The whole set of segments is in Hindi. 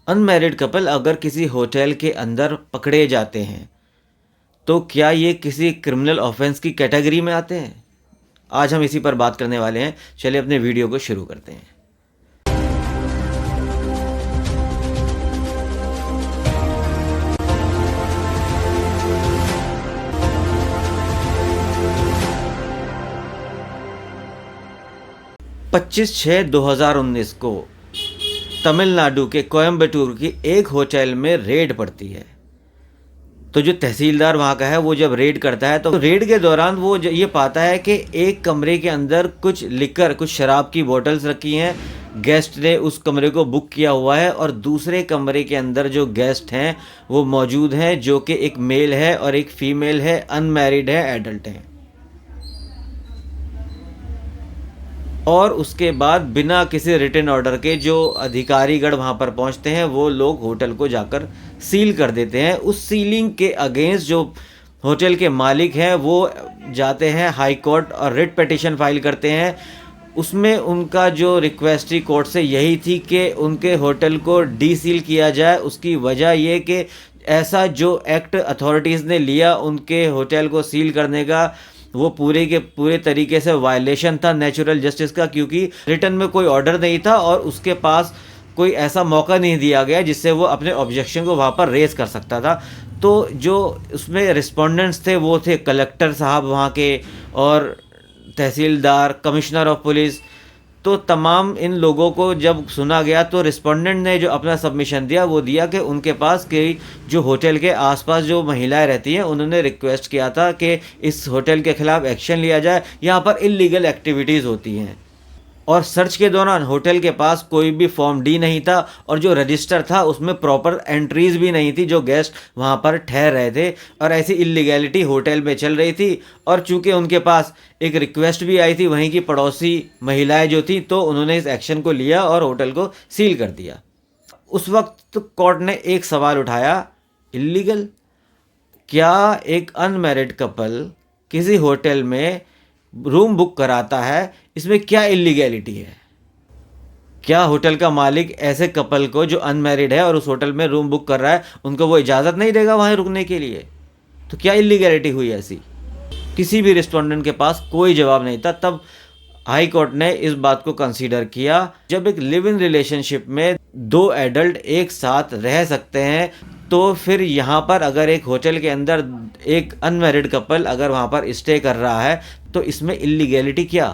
अनमैरिड कपल अगर किसी होटल के अंदर पकड़े जाते हैं तो क्या ये किसी क्रिमिनल ऑफेंस की कैटेगरी में आते हैं? आज हम इसी पर बात करने वाले हैं। चलिए अपने वीडियो को शुरू करते हैं। पच्चीस 6/2019 को तमिलनाडु के कोयम्बटूर की एक होटल में रेड पड़ती है। तो जो तहसीलदार वहाँ का है वो जब रेड करता है तो रेड के दौरान वो ये पाता है कि एक कमरे के अंदर कुछ शराब की बोतल्स रखी हैं। गेस्ट ने उस कमरे को बुक किया हुआ है और दूसरे कमरे के अंदर जो गेस्ट हैं वो मौजूद हैं, जो कि एक मेल है और एक फीमेल है, अनमैरिड है, एडल्ट हैं। और उसके बाद बिना किसी रिटन ऑर्डर के जो अधिकारीगण वहाँ पर पहुँचते हैं वो लोग होटल को जाकर सील कर देते हैं। उस सीलिंग के अगेंस्ट जो होटल के मालिक हैं वो जाते हैं हाई कोर्ट और रिट पिटीशन फाइल करते हैं। उसमें उनका जो रिक्वेस्ट थी कोर्ट से यही थी कि उनके होटल को डी सील किया जाए। उसकी वजह ये कि ऐसा जो एक्ट अथॉरिटीज़ ने लिया उनके होटल को सील करने का, वो पूरे के पूरे तरीके से वायलेशन था नेचुरल जस्टिस का, क्योंकि रिटर्न में कोई ऑर्डर नहीं था और उसके पास कोई ऐसा मौका नहीं दिया गया जिससे वो अपने ऑब्जेक्शन को वहाँ पर रेज कर सकता था। तो जो उसमें रिस्पोंडेंट्स थे वो थे कलेक्टर साहब वहाँ के और तहसीलदार, कमिश्नर ऑफ पुलिस। तो तमाम इन लोगों को जब सुना गया तो रिस्पोंडेंट ने जो अपना सबमिशन दिया वो दिया कि उनके पास कई जो होटल के आसपास जो महिलाएं रहती हैं उन्होंने रिक्वेस्ट किया था कि इस होटल के खिलाफ एक्शन लिया जाए, यहाँ पर इल्लीगल एक्टिविटीज़ होती हैं। और सर्च के दौरान होटल के पास कोई भी फॉर्म डी नहीं था और जो रजिस्टर था उसमें प्रॉपर एंट्रीज भी नहीं थी जो गेस्ट वहाँ पर ठहर रहे थे, और ऐसी इलीगैलिटी होटल में चल रही थी। और चूंकि उनके पास एक रिक्वेस्ट भी आई थी वहीं की पड़ोसी महिलाएं जो थी, तो उन्होंने इस एक्शन को लिया और होटल को सील कर दिया। उस वक्त कोर्ट ने एक सवाल उठाया, इल्लीगल? क्या एक अनमैरिड कपल किसी होटल में रूम बुक कराता है, इसमें क्या इलीगैलिटी है? क्या होटल का मालिक ऐसे कपल को जो अनमैरिड है और उस होटल में रूम बुक कर रहा है उनको वो इजाज़त नहीं देगा वहाँ रुकने के लिए? तो क्या इलीगैलिटी हुई ऐसी? किसी भी रिस्पोंडेंट के पास कोई जवाब नहीं था। तब हाई कोर्ट ने इस बात को कंसीडर किया, जब एक लिव इन रिलेशनशिप में दो एडल्ट एक साथ रह सकते हैं तो फिर यहाँ पर अगर एक होटल के अंदर एक अनमैरिड कपल अगर वहाँ पर स्टे कर रहा है तो इसमें इलीगैलिटी क्या?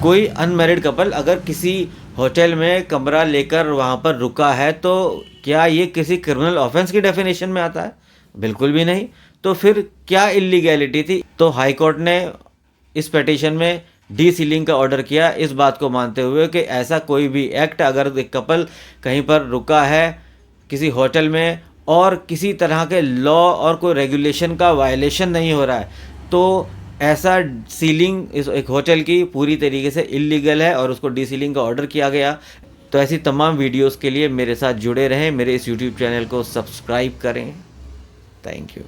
कोई अनमैरिड कपल अगर किसी होटल में कमरा लेकर वहाँ पर रुका है तो क्या ये किसी क्रिमिनल ऑफेंस की डेफिनेशन में आता है? बिल्कुल भी नहीं। तो फिर क्या इलीगैलिटी थी? तो हाई कोर्ट ने इस पिटीशन में डी सीलिंग का ऑर्डर किया, इस बात को मानते हुए कि ऐसा कोई भी एक्ट अगर एक कपल कहीं पर रुका है किसी होटल में और किसी तरह के लॉ और कोई रेगुलेशन का वायलेशन नहीं हो रहा है तो ऐसा सीलिंग इस एक होटल की पूरी तरीके से इल्लीगल है और उसको डी सीलिंग का ऑर्डर किया गया। तो ऐसी तमाम वीडियोस के लिए मेरे साथ जुड़े रहें, मेरे इस यूट्यूब चैनल को सब्सक्राइब करें। Thank you.